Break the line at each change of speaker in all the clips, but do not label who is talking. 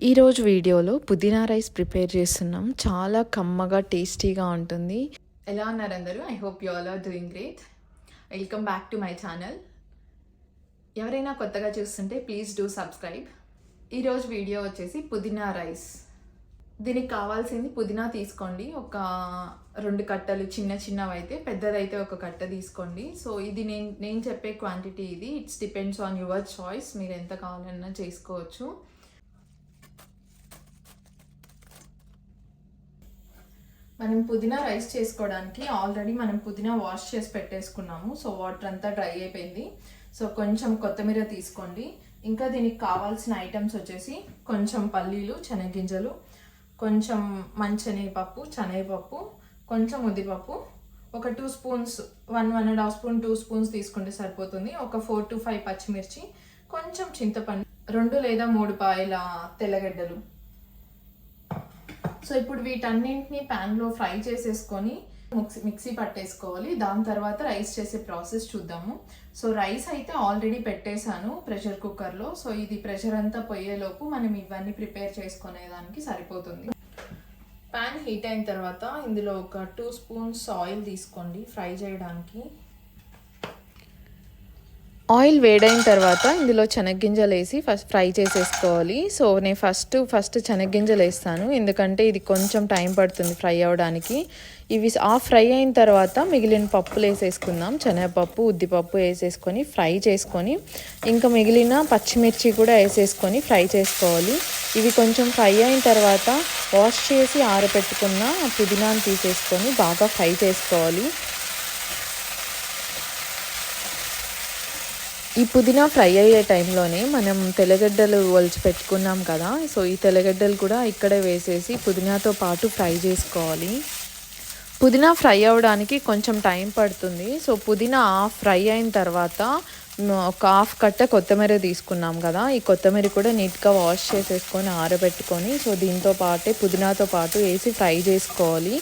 ఈరోజు వీడియోలో పుదీనా రైస్ ప్రిపేర్ చేస్తున్నాం. చాలా కమ్మగా టేస్టీగా ఉంటుంది.
ఎలా ఉన్నారు అందరూ? I hope you all are doing great. Welcome back to my channel. ఎవరైనా కొత్తగా చూస్తుంటే ప్లీజ్ డూ సబ్స్క్రైబ్. ఈరోజు వీడియో వచ్చేసి పుదీనా రైస్. దీనికి కావాల్సింది పుదీనా తీసుకోండి. ఒక 2 కట్టలు చిన్నవి అయితే, పెద్దదైతే ఒక కట్ట తీసుకోండి. సో ఇది నేను చెప్పే క్వాంటిటీ ఇది. It's depends on your choice. మీరు ఎంత కావాలన్నా చేసుకోవచ్చు. మనం పుదీనా రైస్ చేసుకోవడానికి ఆల్రెడీ మనం పుదీనా వాష్ చేసి పెట్టేసుకున్నాము. సో వాటర్ అంతా డ్రై అయిపోయింది. సో కొంచెం కొత్తిమీర తీసుకోండి. ఇంకా దీనికి కావాల్సిన ఐటమ్స్ వచ్చేసి కొంచెం పల్లీలు, శనగగింజలు, కొంచెం మంచెనగపప్పు, శనగపప్పు, కొంచెం ఉద్దిపప్పు, ఒక 2 స్పూన్స్, 1.5 స్పూన్, 2 స్పూన్స్ తీసుకుంటే సరిపోతుంది. ఒక 4 to 5 పచ్చిమిర్చి, కొంచెం చింతపండు, 2 లేదా 3 పాయల తెల్లగడ్డలు. సో ఇప్పుడు వీటన్నింటినీ ప్యాన్లో ఫ్రై చేసేసుకొని మిక్సీ పట్టేసుకోవాలి. దాని తర్వాత రైస్ చేసే ప్రాసెస్ చూద్దాము. సో రైస్ అయితే ఆల్రెడీ పెట్టేశాను ప్రెషర్ కుక్కర్లో. సో ఇది ప్రెషర్ అంతా పోయేలోపు మనం ఇవన్నీ ప్రిపేర్ చేసుకునేదానికి సరిపోతుంది. ప్యాన్ హీట్ అయిన తర్వాత ఇందులో ఒక 2 స్పూన్స్ ఆయిల్ తీసుకోండి ఫ్రై చేయడానికి.
ఆయిల్ వేడైన తర్వాత ఇందులో శనగగింజలు వేసి ఫస్ట్ ఫ్రై చేసేసుకోవాలి. సో నేను ఫస్ట్ శనగగింజలు వేస్తాను, ఎందుకంటే ఇది కొంచెం టైం పడుతుంది ఫ్రై అవ్వడానికి. ఇవి ఫ్రై అయిన తర్వాత మిగిలిన పప్పులు వేసేసుకుందాం. శనగపప్పు, ఉద్దిపప్పు వేసేసుకొని ఫ్రై చేసుకొని, ఇంకా మిగిలిన పచ్చిమిర్చి కూడా వేసేసుకొని ఫ్రై చేసుకోవాలి. ఇవి కొంచెం ఫ్రై అయిన తర్వాత వాష్ చేసి ఆరబెట్టుకున్న పుదీనాను తీసేసుకొని బాగా ఫ్రై చేసుకోవాలి. ఈ పుదీనా ఫ్రై అయ్యే టైంలోనే మనం తెల్లగడ్డలు ఒలిచి పెట్టుకున్నాం కదా. సో ఈ తెల్లగడ్డలు కూడా ఇక్కడే వేసేసి పుదీనాతో పాటు ఫ్రై చేసుకోవాలి. పుదీనా ఫ్రై అవ్వడానికి కొంచెం టైం పడుతుంది. సో పుదీనా ఫ్రై అయిన తర్వాత ఒక 1/2 కట్ట కొత్తిమీర తీసుకున్నాం కదా. ఈ కొత్తిమీర కూడా నీట్గా వాష్ చేసేసుకొని ఆరబెట్టుకొని, సో దీంతో పాటే పుదీనాతో పాటు వేసి ఫ్రై చేసుకోవాలి.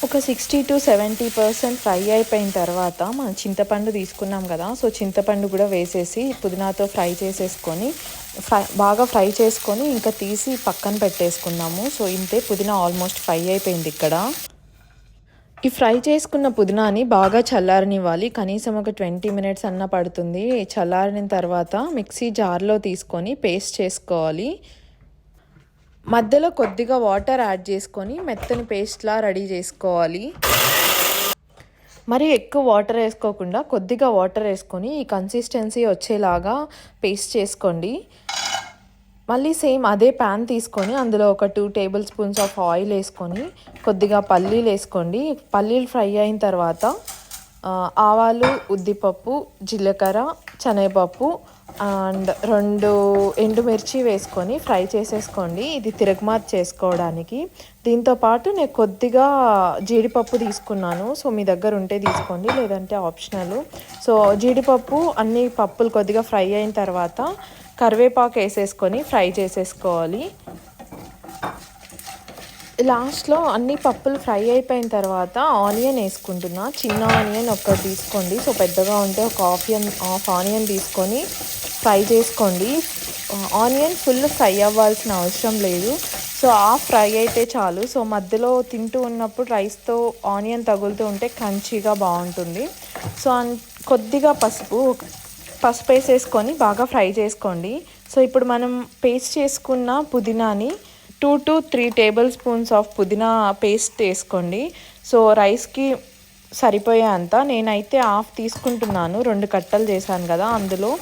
ఒక 60 to 70% ఫ్రై అయిపోయిన తర్వాత మనం చింతపండు తీసుకున్నాం కదా. సో చింతపండు కూడా వేసేసి పుదీనాతో ఫ్రై చేసేసుకొని బాగా ఫ్రై చేసుకొని ఇంకా తీసి పక్కన పెట్టేసుకున్నాము. సో ఇంతే, పుదీనా ఆల్మోస్ట్ ఫ్రై అయిపోయింది ఇక్కడ. ఈ ఫ్రై చేసుకున్న పుదీనాని బాగా చల్లారనివ్వాలి. కనీసం ఒక 20 minutes అన్న పడుతుంది. చల్లారిన తర్వాత మిక్సీ జార్లో తీసుకొని పేస్ట్ చేసుకోవాలి. మధ్యలో కొద్దిగా వాటర్ యాడ్ చేసుకొని మెత్తని పేస్ట్లా రెడీ చేసుకోవాలి. మరి ఎక్కువ వాటర్ వేసుకోకుండా కొద్దిగా వాటర్ వేసుకొని ఈ కన్సిస్టెన్సీ వచ్చేలాగా పేస్ట్ చేసుకోండి. మళ్ళీ సేమ్ అదే ప్యాన్ తీసుకొని అందులో ఒక 2 tablespoons ఆఫ్ ఆయిల్ వేసుకొని కొద్దిగా పల్లీలు వేసుకోండి. పల్లీలు ఫ్రై అయిన తర్వాత ఆవాలు, ఉద్దిపప్పు, జీలకర్ర, శనగపప్పు అండ్ 2 ఎండుమిర్చి వేసుకొని ఫ్రై చేసేసుకోండి. ఇది తిరగమాత చేసుకోవడానికి. దీంతోపాటు నేను కొద్దిగా జీడిపప్పు తీసుకున్నాను. సో మీ దగ్గర ఉంటే తీసుకోండి, లేదంటే ఆప్షనల్. సో జీడిపప్పు, అన్ని పప్పులు కొద్దిగా ఫ్రై అయిన తర్వాత కరివేపాకు వేసేసుకొని ఫ్రై చేసేసుకోవాలి. లాస్ట్లో అన్ని పప్పులు ఫ్రై అయిపోయిన తర్వాత ఆనియన్ వేసుకుంటున్నా. చిన్న ఆనియన్ ఒక్కటి తీసుకోండి. సో పెద్దగా ఉంటే ఒక హాఫ్ ఆనియన్ తీసుకొని ఫ్రై చేసుకోండి. ఆనియన్ ఫుల్ ఫ్రై అవ్వాల్సిన అవసరం లేదు. సో హాఫ్ ఫ్రై అయితే చాలు. సో మధ్యలో తింటూ ఉన్నప్పుడు రైస్తో ఆనియన్ తగులుతూ ఉంటే క్రంచీగా బాగుంటుంది. సో కొద్దిగా పసుపు వేసేసుకొని బాగా ఫ్రై చేసుకోండి. సో ఇప్పుడు మనం పేస్ట్ చేసుకున్న పుదీనాని 2 to 3 tablespoons ఆఫ్ పుదీనా పేస్ట్ వేసుకోండి. సో రైస్కి సరిపోయే అంత. నేనైతే 1/2 తీసుకుంటున్నాను, 2 కట్టలు చేశాను కదా అందులో.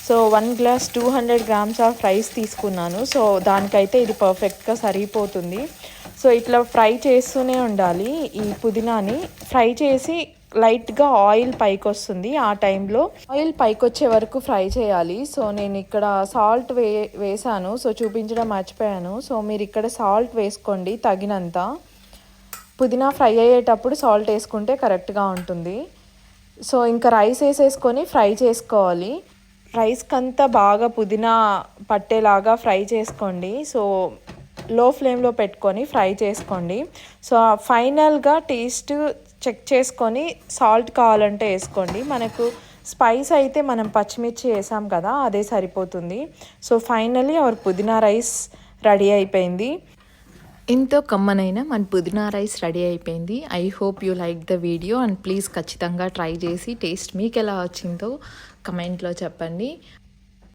So 1 glass 200 grams of rice తీసుకున్నాను. సో దానికైతే ఇది పర్ఫెక్ట్గా సరిపోతుంది. సో ఇట్లా ఫ్రై చేస్తూనే ఉండాలి. ఈ పుదీనాని ఫ్రై చేసి లైట్గా ఆయిల్ పైకి వస్తుంది. ఆ టైంలో ఆయిల్ పైకి వచ్చే వరకు ఫ్రై చేయాలి. సో నేను ఇక్కడ సాల్ట్ వేసాను. సో చూపించడం మర్చిపోయాను. సో మీరు ఇక్కడ సాల్ట్ వేసుకోండి తగినంత. పుదీనా ఫ్రై అయ్యేటప్పుడు సాల్ట్ వేసుకుంటే కరెక్ట్గా ఉంటుంది. సో ఇంకా రైస్ వేసేసుకొని ఫ్రై చేసుకోవాలి. రైస్కి అంతా బాగా పుదీనా పట్టేలాగా ఫ్రై చేసుకోండి. సో లో ఫ్లేమ్లో పెట్టుకొని ఫ్రై చేసుకోండి. సో ఫైనల్గా టేస్ట్ చెక్ చేసుకొని సాల్ట్ కావాలంటే వేసుకోండి. మనకు స్పైస్ అయితే మనం పచ్చిమిర్చి వేసాం కదా, అదే సరిపోతుంది. సో ఫైనలీ అవర్ పుదీనా రైస్ రెడీ అయిపోయింది. ఎంతో కమ్మనైన మన పుదీనా రైస్ రెడీ అయిపోయింది. I hope you like the video and please ఖచ్చితంగా ట్రై చేసి టేస్ట్ మీకు ఎలా వచ్చిందో కమెంట్లో చెప్పండి.